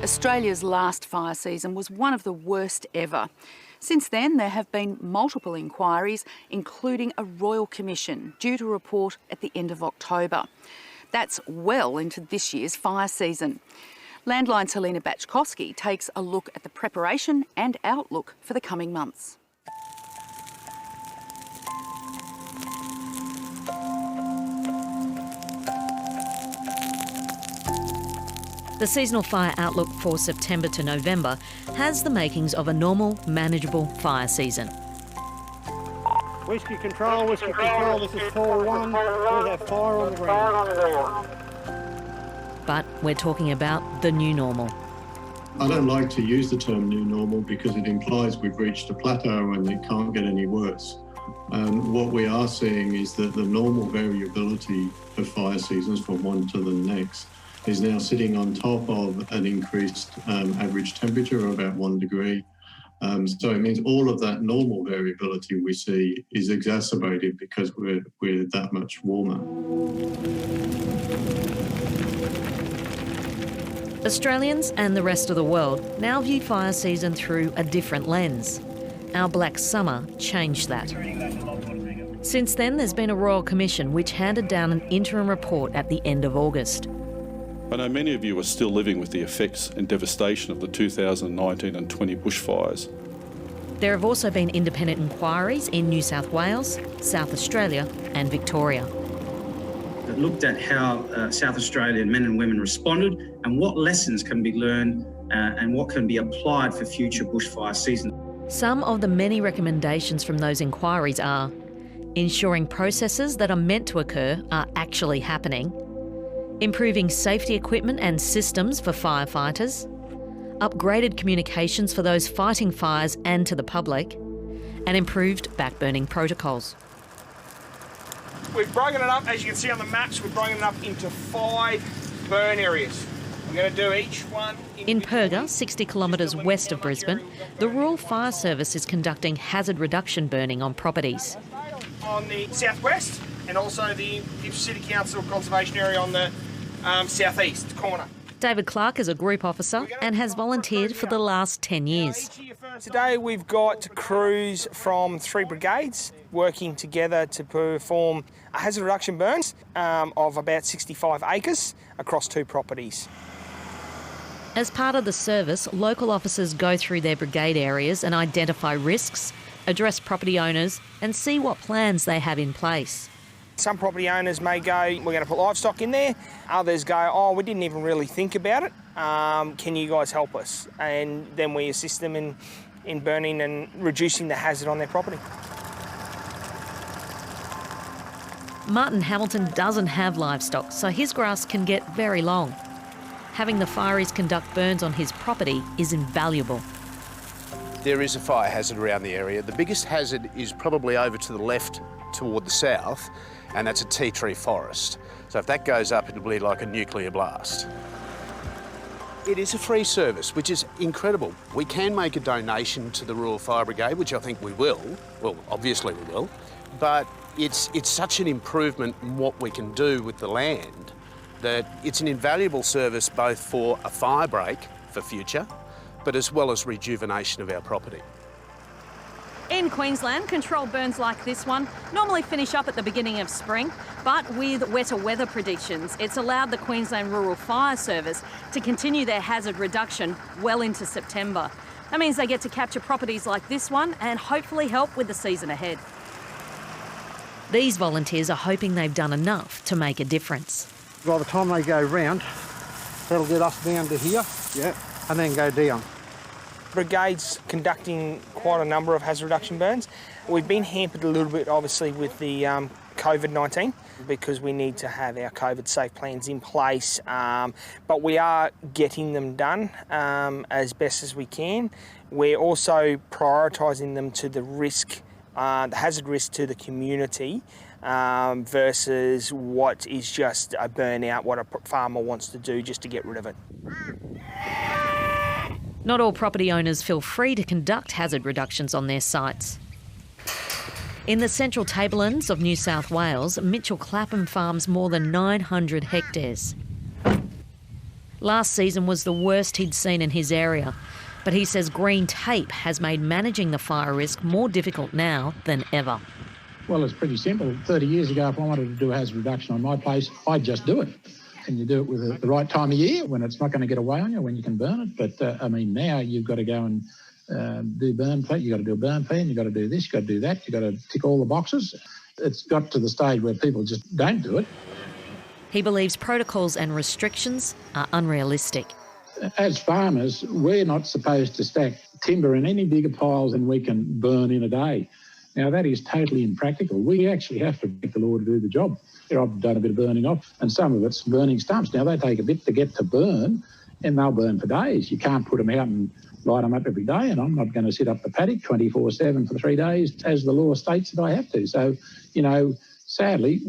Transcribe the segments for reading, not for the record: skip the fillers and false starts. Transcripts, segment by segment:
Australia's last fire season was one of the worst ever. Since then, there have been multiple inquiries, including a royal commission due to report at the end of October. That's well into this year's fire season. Landline's Helena Bachkowski takes a look at the preparation and outlook for the coming months. The seasonal fire outlook for September to November has the makings of a normal, manageable fire season. Whiskey control, this is 4-1, we have fire on the ground. But we're talking about the new normal. I don't like to use the term new normal because it implies we've reached a plateau and it can't get any worse. What we are seeing is that the normal variability of fire seasons from one to the next is now sitting on top of an increased average temperature of about 1 degree. So it means all of that normal variability we see is exacerbated because we're that much warmer. Australians and the rest of the world now view fire season through a different lens. Our black summer changed that. Since then, there's been a royal commission which handed down an interim report at the end of August. I know many of you are still living with the effects and devastation of the 2019 and 20 bushfires. There have also been independent inquiries in New South Wales, South Australia and Victoria. It looked at how South Australian men and women responded and what lessons can be learned and what can be applied for future bushfire seasons. Some of the many recommendations from those inquiries are ensuring processes that are meant to occur are actually happening, improving safety equipment and systems for firefighters, upgraded communications for those fighting fires and to the public, and improved backburning protocols. We've broken it up, as you can see on the maps, we've broken it up into 5 burn areas. We're going to do each one. In Perga, 60 kilometres west of Brisbane, the Rural Fire Service is conducting hazard reduction burning on properties. On the southwest, and also the City Council Conservation Area on the southeast corner. David Clark is a group officer and has volunteered for the last 10 years. Today we've got crews from 3 brigades working together to perform hazard reduction burns of about 65 acres across 2 properties. As part of the service, local officers go through their brigade areas and identify risks, address property owners and see what plans they have in place. Some property owners may go, we're going to put livestock in there. Others go, oh, we didn't even really think about it. Can you guys help us? And then we assist them in burning and reducing the hazard on their property. Martin Hamilton doesn't have livestock, so his grass can get very long. Having the fireys conduct burns on his property is invaluable. There is a fire hazard around the area. The biggest hazard is probably over to the left toward the south, and that's a tea tree forest. So if that goes up, it'll be like a nuclear blast. It is a free service, which is incredible. We can make a donation to the Rural Fire Brigade, which I think we will. Well, obviously we will. But it's such an improvement in what we can do with the land that it's an invaluable service both for a fire break for future, but as well as rejuvenation of our property. In Queensland, controlled burns like this one normally finish up at the beginning of spring, but with wetter weather predictions, it's allowed the Queensland Rural Fire Service to continue their hazard reduction well into September. That means they get to capture properties like this one and hopefully help with the season ahead. These volunteers are hoping they've done enough to make a difference. By the time they go round, that'll get us down to here, and then go down. Brigades conducting quite a number of hazard reduction burns. We've been hampered a little bit, obviously, with the COVID-19 because we need to have our COVID safe plans in place, but we are getting them done as best as we can. We're also prioritising them to the risk, the hazard risk to the community versus what is just a burnout, what a farmer wants to do just to get rid of it. Not all property owners feel free to conduct hazard reductions on their sites. In the central tablelands of New South Wales, Mitchell Clapham farms more than 900 hectares. Last season was the worst he'd seen in his area, but he says green tape has made managing the fire risk more difficult now than ever. Well, it's pretty simple. 30 years ago, if I wanted to do hazard reduction on my place, I'd just do it. And you do it with the right time of year, when it's not going to get away on you, when you can burn it. But, I mean, now you've got to go and do burn plan. You've got to do a burn plan, you've got to do this, you've got to do that, you've got to tick all the boxes. It's got to the stage where people just don't do it. He believes protocols and restrictions are unrealistic. As farmers, we're not supposed to stack timber in any bigger piles than we can burn in a day. Now, that is totally impractical. We actually have to break the law to do the job. I've done a bit of burning off, and some of it's burning stumps. Now, they take a bit to get to burn, and they'll burn for days. You can't put them out and light them up every day, and I'm not going to sit up the paddock 24/7 for 3 days, as the law states that I have to. So, you know, sadly,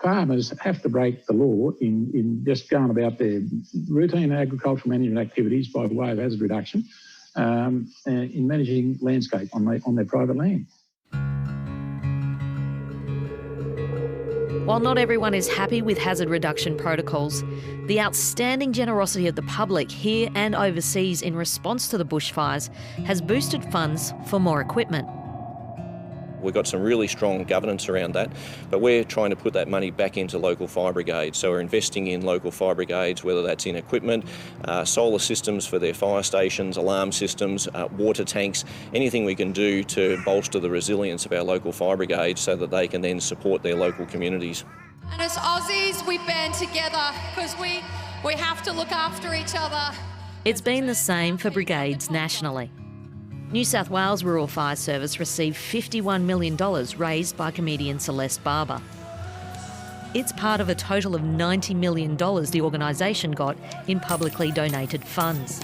farmers have to break the law in just going about their routine agricultural management activities by way of hazard reduction in managing landscape on their private land. While not everyone is happy with hazard reduction protocols, the outstanding generosity of the public here and overseas in response to the bushfires has boosted funds for more equipment. We've got some really strong governance around that, but we're trying to put that money back into local fire brigades. So we're investing in local fire brigades, whether that's in equipment, solar systems for their fire stations, alarm systems, water tanks, anything we can do to bolster the resilience of our local fire brigades so that they can then support their local communities. And as Aussies, we band together because we have to look after each other. It's been the same for brigades nationally. New South Wales Rural Fire Service received $51 million raised by comedian Celeste Barber. It's part of a total of $90 million the organisation got in publicly donated funds.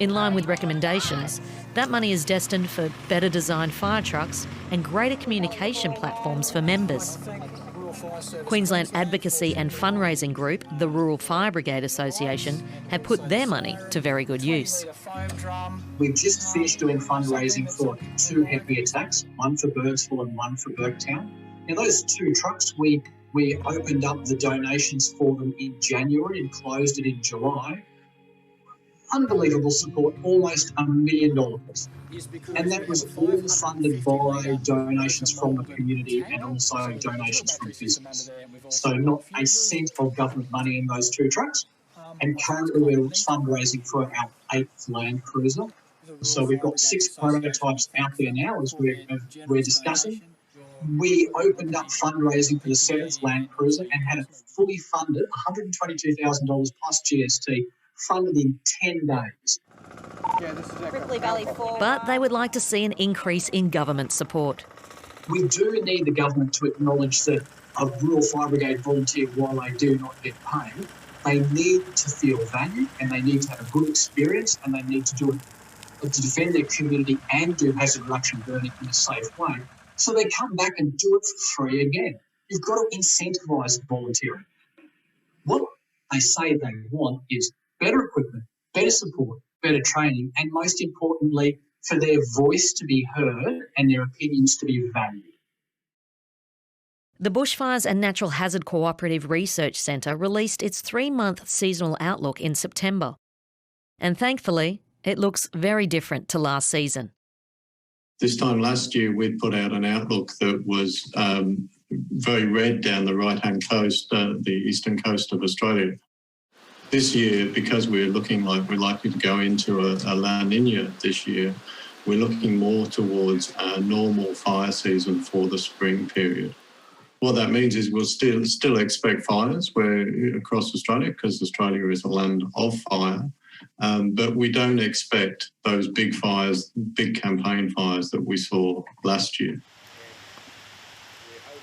In line with recommendations, that money is destined for better designed fire trucks and greater communication platforms for members. Queensland advocacy and fundraising group, the Rural Fire Brigade Association, have put their money to very good use. We've just finished doing fundraising for 2 heavy attacks, one for Birdsville and one for Burketown. Now those 2 trucks, we opened up the donations for them in January and closed it in July. Unbelievable support, almost $1 million. And that was all funded by donations from the community and also donations from business. So not a cent of government money in those 2 trucks. And currently we're fundraising for our 8th Land Cruiser. So we've got 6 prototypes out there now as we're discussing. We opened up fundraising for the 7th Land Cruiser and had it fully funded, $122,000 plus GST, funded in 10 days. But they would like to see an increase in government support. We do need the government to acknowledge that a Rural Fire Brigade volunteer, while they do not get paid, they need to feel valued and they need to have a good experience and they need to do it to defend their community and do hazard reduction burning in a safe way. So they come back and do it for free again. You've got to incentivise volunteering. What they say they want is better equipment, better support, better training, and most importantly, for their voice to be heard and their opinions to be valued. The Bushfires and Natural Hazard Cooperative Research Centre released its 3-month seasonal outlook in September. And thankfully, it looks very different to last season. This time last year, we'd put out an outlook that was very red down the right-hand coast, the eastern coast of Australia. This year, because we're looking like we're likely to go into a La Nina this year, we're looking more towards a normal fire season for the spring period. What that means is we'll still expect fires across Australia, because Australia is a land of fire, but we don't expect those big fires, big campaign fires that we saw last year.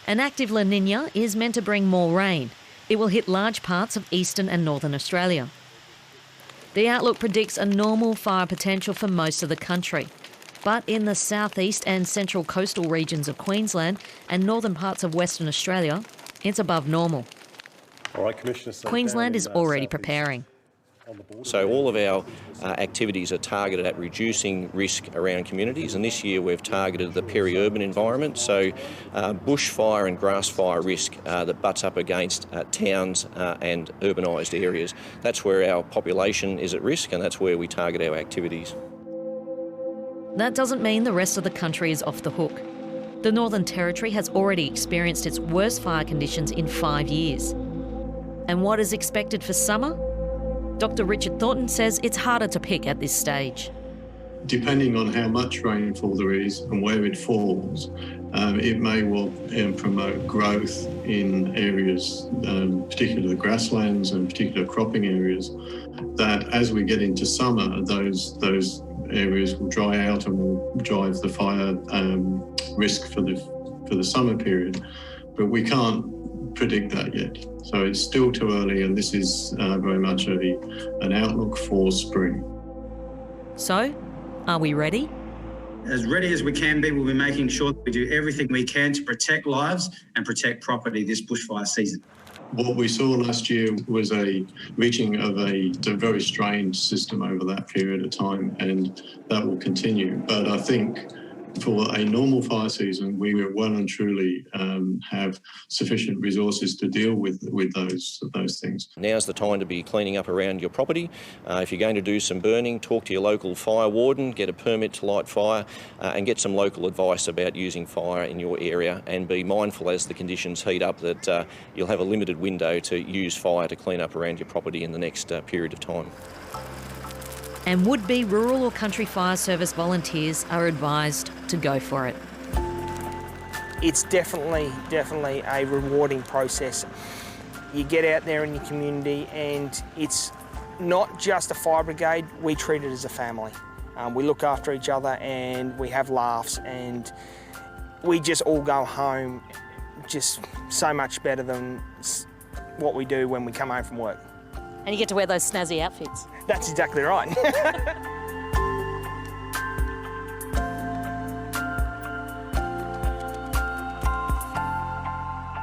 An active La Nina is meant to bring more rain. It will hit large parts of eastern and northern Australia. The outlook predicts a normal fire potential for most of the country. But in the southeast and central coastal regions of Queensland and northern parts of Western Australia, it's above normal. All right, Commissioner. Queensland is already preparing. So all of our activities are targeted at reducing risk around communities, and this year we've targeted the peri-urban environment, so bushfire and grass fire risk that butts up against towns and urbanised areas. That's where our population is at risk, and that's where we target our activities. That doesn't mean the rest of the country is off the hook. The Northern Territory has already experienced its worst fire conditions in 5 years. And what is expected for summer? Dr. Richard Thornton says it's harder to pick at this stage. Depending on how much rainfall there is and where it falls, it may well promote growth in areas, particularly the grasslands and particular cropping areas, that as we get into summer, those areas will dry out and will drive the fire risk for the summer period. But we can't predict that yet. So it's still too early, and this is very much an outlook for spring. So, are we ready? As ready as we can be, we'll be making sure that we do everything we can to protect lives and protect property this bushfire season. What we saw last year was a reaching of a very strained system over that period of time, and that will continue. But I think for a normal fire season, we will well and truly have sufficient resources to deal with those things. Now's the time to be cleaning up around your property. If you're going to do some burning, talk to your local fire warden, get a permit to light fire, and get some local advice about using fire in your area, and be mindful as the conditions heat up that you'll have a limited window to use fire to clean up around your property in the next period of time. And would-be rural or country fire service volunteers are advised to go for it. It's definitely a rewarding process. You get out there in your community and it's not just a fire brigade, we treat it as a family. We look after each other and we have laughs, and we just all go home just so much better than what we do when we come home from work. And you get to wear those snazzy outfits. That's exactly right.